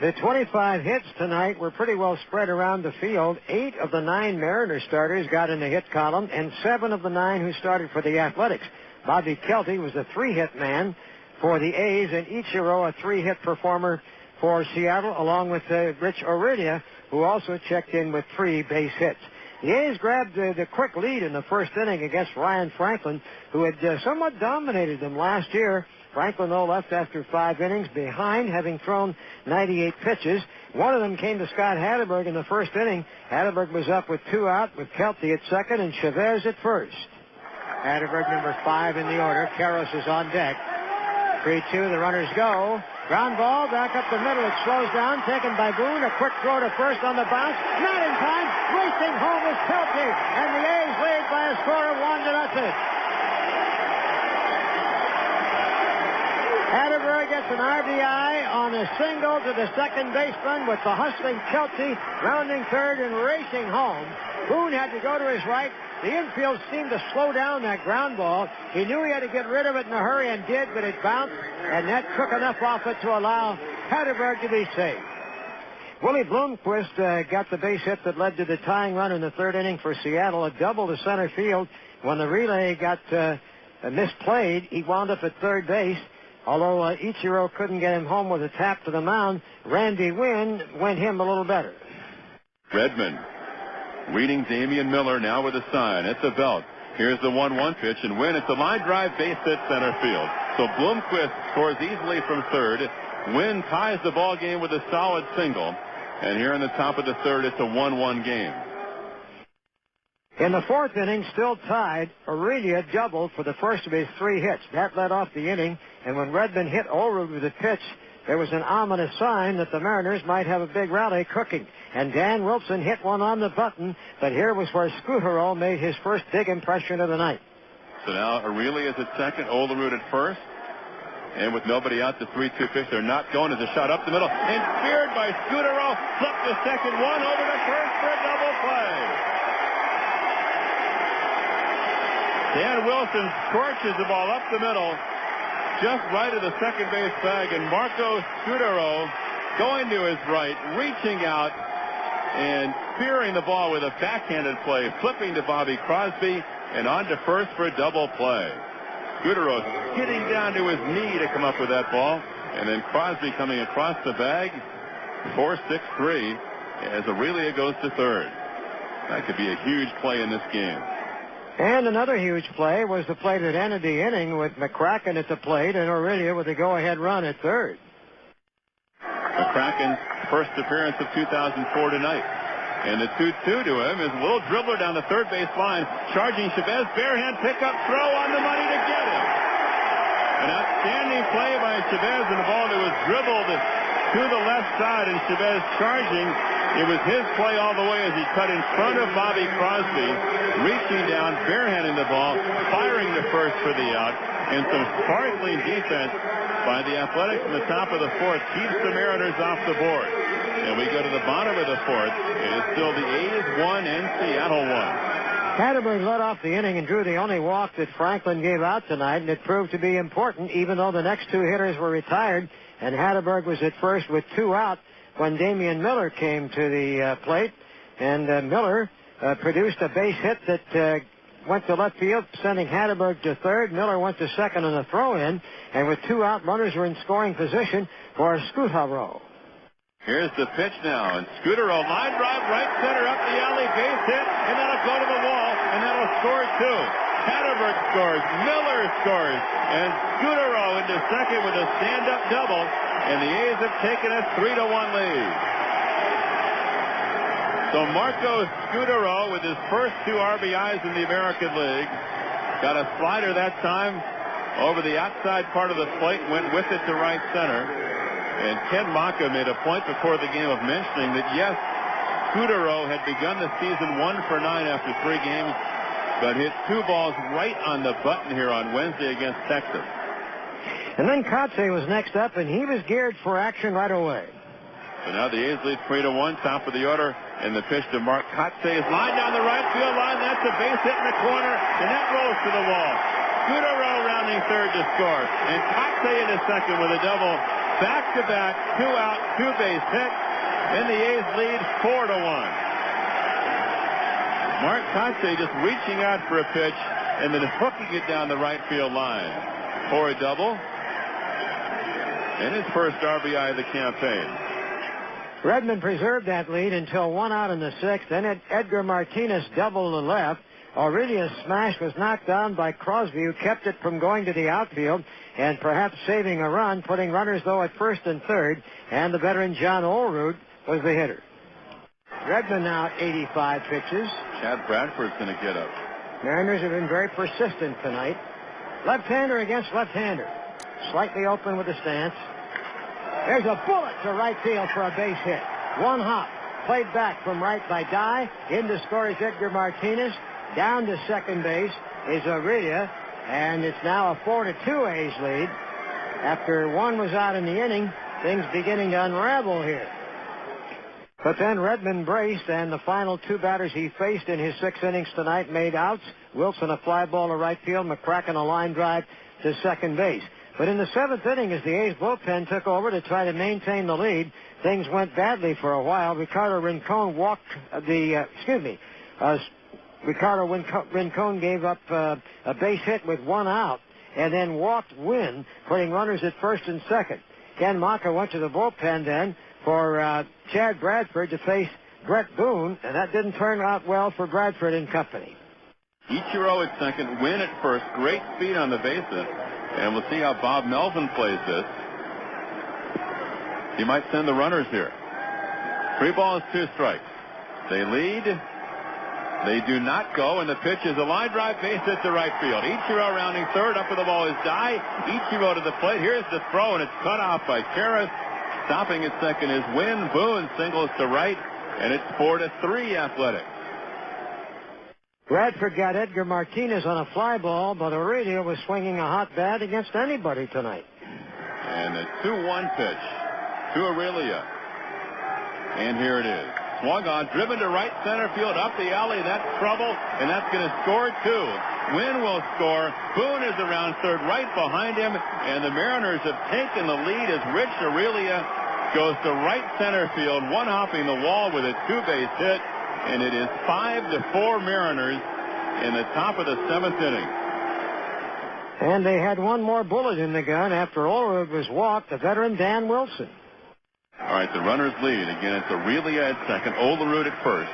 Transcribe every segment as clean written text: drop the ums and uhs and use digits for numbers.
The 25 hits tonight were pretty well spread around the field. 8 of the 9 Mariners starters got in the hit column, and 7 of the 9 who started for the Athletics. Bobby Kelty was the 3-hit man for the A's, and Ichiro a 3-hit performer for Seattle, along with Rich Aurelia, who also checked in with 3 base hits. The A's grabbed the quick lead in the first inning against Ryan Franklin, who had somewhat dominated them last year. Franklin, though, left after 5 innings behind, having thrown 98 pitches. One of them came to Scott Hatterberg in the first inning. Hatterberg was up with 2 out, with Kelty at second and Chavez at first. Hatterberg, number 5 in the order. Karros is on deck. 3-2, the runners go. Ground ball, back up the middle. It slows down, taken by Boone. A quick throw to first on the bounce. Not in time. Racing home is Kelty, and the A's lead by a score of 1-0. Hatterberg gets an RBI on a single to the second baseman with the hustling Kelty rounding third and racing home. Boone had to go to his right. The infield seemed to slow down that ground ball. He knew he had to get rid of it in a hurry and did, but it bounced, and that took enough off it to allow Hatterberg to be safe. Willie Bloomquist got the base hit that led to the tying run in the third inning for Seattle. A double to center field. When the relay got misplayed, he wound up at third base. Although Ichiro couldn't get him home with a tap to the mound, Randy Wynn went him a little better. Redmond reading Damian Miller now with a sign at the belt. Here's the 1-1 pitch, and Wynn, it's a line drive base hit center field. So Bloomquist scores easily from third. Wynn ties the ball game with a solid single. And here in the top of the third, it's a 1-1 game. In the fourth inning, still tied, Aurelia doubled for the first of his 3 hits. That led off the inning, and when Redmond hit Ulrich with a pitch, there was an ominous sign that the Mariners might have a big rally cooking. And Dan Wilson hit one on the button, but here was where Scutaro made his first big impression of the night. So now Aurelia is at second, Olerud at first. And with nobody out, the 3-2 pitch, they're not going as a shot up the middle. And speared by Scutaro, flipped to second, one over to first for a double play. Dan Wilson scorches the ball up the middle, just right of the second base bag, and Marco Scutaro going to his right, reaching out and spearing the ball with a backhanded play, flipping to Bobby Crosby, and on to first for a double play. Scutaro getting down to his knee to come up with that ball, and then Crosby coming across the bag, 4-6-3, as Aurelia goes to third. That could be a huge play in this game. And another huge play was the play that ended the inning with McCracken at the plate and Aurelia with a go-ahead run at third. McCracken's first appearance of 2004 tonight. And the 2-2 to him is a little dribbler down the third base line, charging Chavez, barehand pickup throw on the money to get him. An outstanding play by Chavez, and the ball that was dribbled to the left side, and Chavez charging. It was his play all the way as he cut in front of Bobby Crosby, reaching down, barehanding the ball, firing to first for the out, and some sparkling defense by the Athletics in the top of the fourth keeps the Mariners off the board. And we go to the bottom of the fourth. It is still the A's 1 and Seattle 1. Hatterberg led off the inning and drew the only walk that Franklin gave out tonight, and it proved to be important, even though the next 2 hitters were retired, and Hatterberg was at first with 2 out when Damian Miller came to the plate, and Miller produced a base hit that went to left field, sending Hatterberg to third. Miller went to second on a throw-in, and with 2 out, runners were in scoring position for Scutaro. Here's the pitch now, and Scutaro, line drive, right center, up the alley, base hit, and that'll go to the wall, and that'll score 2. Hatterberg scores, Miller scores, and Scutaro into second with a stand-up double, and the A's have taken a 3-1 lead. So Marco Scutaro with his first 2 RBIs in the American League got a slider that time over the outside part of the plate, went with it to right center. And Ken Maka made a point before the game of mentioning that, yes, Scutaro had begun the season 1 for 9 after 3 games, but hit 2 balls right on the button here on Wednesday against Texas. And then Kotze was next up, and he was geared for action right away. So now the A's lead 3-1, top of the order, and the pitch to Mark Kotze is lined down the right field line. That's a base hit in the corner, and that rolls to the wall. Scutaro rounding third to score, and Kotze into second with a double Back-to-back, 2-out, 2-base hit, and the A's lead 4-1. Mark Kotsay just reaching out for a pitch and then hooking it down the right field line for a double. And his first RBI of the campaign. Redmond preserved that lead until 1 out in the 6th. Then Edgar Martinez doubled to left. Aurelia's smash was knocked down by Crosby, who kept it from going to the outfield and perhaps saving a run, putting runners, though, at first and third. And the veteran John Olerud was the hitter. Redmond now 85 pitches. Chad Bradford's going to get up. Mariners have been very persistent tonight. Left-hander against left-hander. Slightly open with the stance. There's a bullet to right field for a base hit. One hop. Played back from right by Dye. In to score is Edgar Martinez. Down to second base is Aurelia. And it's now a 4-2 A's lead. After one was out in the inning, things beginning to unravel here. But then Redmond braced, and the final two batters he faced in his 6 innings tonight made outs. Wilson a fly ball to right field. McCracken a line drive to second base. But in the 7th inning, as the A's bullpen took over to try to maintain the lead, things went badly for a while. Ricardo Rincon Rincon gave up a base hit with 1 out and then walked Wynn, putting runners at first and second. Ken Maka went to the bullpen then for Chad Bradford to face Brett Boone, and that didn't turn out well for Bradford and company. Ichiro at second, Wynn at first. Great speed on the bases. And we'll see how Bob Melvin plays this. He might send the runners here. 3 balls, 2 strikes. They lead. They do not go, and the pitch is a line drive base hit to right field. Ichiro rounding third. Up with the ball is Dye. Ichiro to the plate. Here's the throw, and it's cut off by Karras. Stopping at second is Wynn. Boone singles to right, and it's 4-3 Athletics. Bradford got Edgar Martinez on a fly ball, but Aurelia was swinging a hot bat against anybody tonight. And a 2-1 pitch to Aurelia. And here it is. Swung on, driven to right center field, up the alley. That's trouble, and that's going to score 2. Wynn will score. Boone is around third, right behind him, and the Mariners have taken the lead as Rich Aurelia goes to right center field, one-hopping the wall with a 2-base hit. And it is 5-4 Mariners in the top of the 7th inning. And they had one more bullet in the gun after Olerud was walked, the veteran Dan Wilson. All right, the runners lead. Again, it's Aurelia at second, Olerud at first.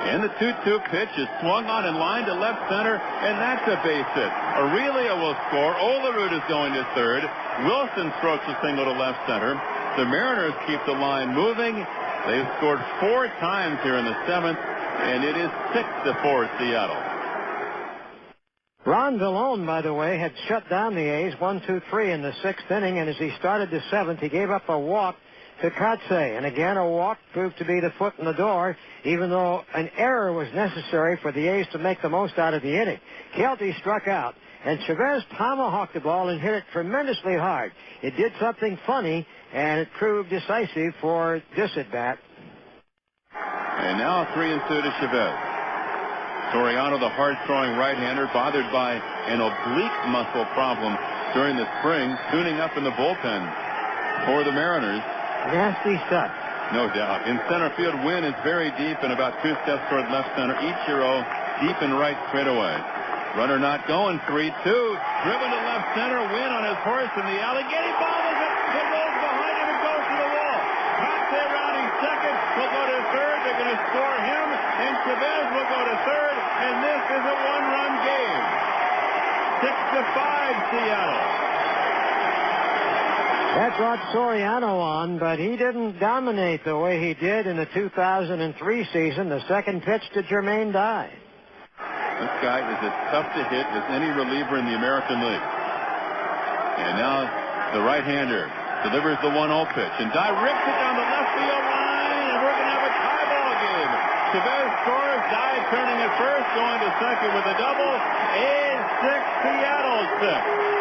And the 2-2 pitch is swung on and lined to left center, and that's a base hit. Aurelia will score. Olerud is going to third. Wilson strokes a single to left center. The Mariners keep the line moving. They've scored 4 times here in the 7th, and it is 6-4 Seattle. Ron Villone, by the way, had shut down the A's 1-2-3 in the 6th inning, and as he started the 7th, he gave up a walk to Kotsay. And again, a walk proved to be the foot in the door, even though an error was necessary for the A's to make the most out of the inning. Kelty struck out, and Chavez tomahawked the ball and hit it tremendously hard. It did something funny, and it proved decisive for this at-bat. And now 3-2 to Chavez. Soriano, the hard-throwing right-hander, bothered by an oblique muscle problem during the spring, tuning up in the bullpen for the Mariners. Nasty stuff. No doubt. In center field, Wynn is very deep and about 2 steps toward left center. Ichiro deep in right straightaway. Runner not going, 3-2. Driven to left center. Wynn on his horse in the alley. Getting bobbles it. It rolls behind him and goes to the wall. Kotsay rounding second. Will go to third. They're going to score him. And Chavez will go to third. And this is a 1-run game. 6-5 Seattle. That brought Soriano on, but he didn't dominate the way he did in the 2003 season. The second pitch to Jermaine Dye. This guy is as tough to hit as any reliever in the American League. And now the right-hander delivers the 1-0 pitch. And Dye rips it down the left field line, and we're going to have a tie ball game. Chavez scores. Dye turning at first, going to second with a double. A's 6, Seattle 6.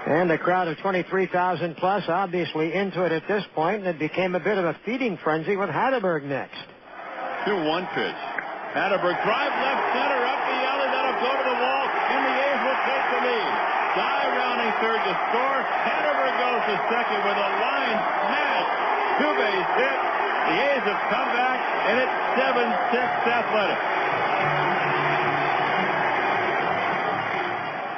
And a crowd of 23,000 plus obviously into it at this point, and it became a bit of a feeding frenzy with Hatterberg next. 2-1 pitch. Hatterberg drive left center up the alley. That'll go to the wall, and the A's will take the lead. Guy rounding third to score. Hanover goes to second with a line smash. Two-base hit. The A's have come back, and it's 7-6 Athletics.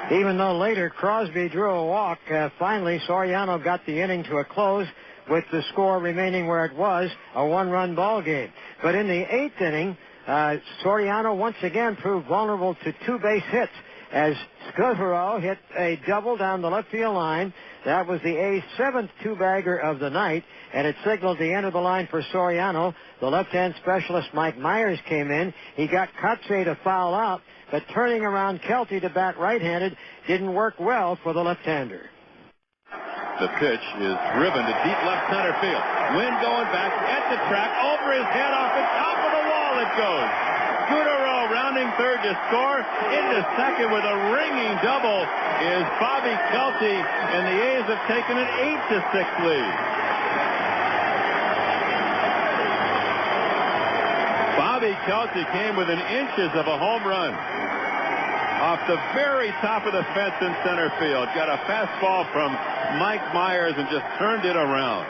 Even though later Crosby drew a walk, finally Soriano got the inning to a close with the score remaining where it was, a one-run ball game. But in the eighth inning, Soriano once again proved vulnerable to two-base hits as Scutaro hit a double down the left field line. That was the A's seventh two-bagger of the night, and it signaled the end of the line for Soriano. The left-hand specialist Mike Myers came in. He got Kotze to foul out, but turning around Kelty to bat right-handed didn't work well for the left-hander. The pitch is driven to deep left center field. Wind going back at the track, over his head, off the top of the wall it goes. Scutaro rounding third to score. Into second with a ringing double is Bobby Kelty, and the A's have taken an 8-6 lead. Bobby Kelty came within inches of a home run off the very top of the fence in center field. Got a fastball from Mike Myers and just turned it around.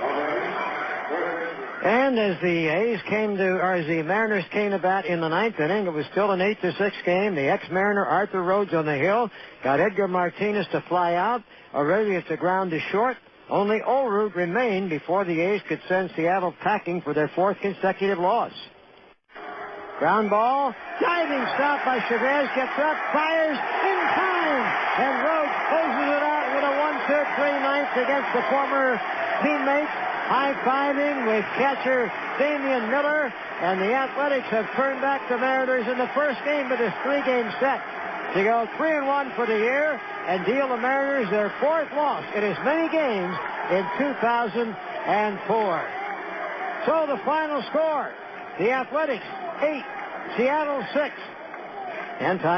And as the Mariners came to bat in the ninth inning, it was still an 8-6 game. The ex-Mariner Arthur Rhodes on the hill got Edgar Martinez to fly out. Aurelius to ground to short. Only Olerud remained before the A's could send Seattle packing for their fourth consecutive loss. Ground ball, diving stop by Chavez, gets up, fires in time, and Rhodes closes it out with a 1-2-3 against the former teammates, high-fiving with catcher Damian Miller, and the Athletics have turned back the Mariners in the first game of this three-game set to go 3-1 for the year and deal the Mariners their fourth loss in as many games in 2004. So the final score, the Athletics 8, Seattle 6. And time.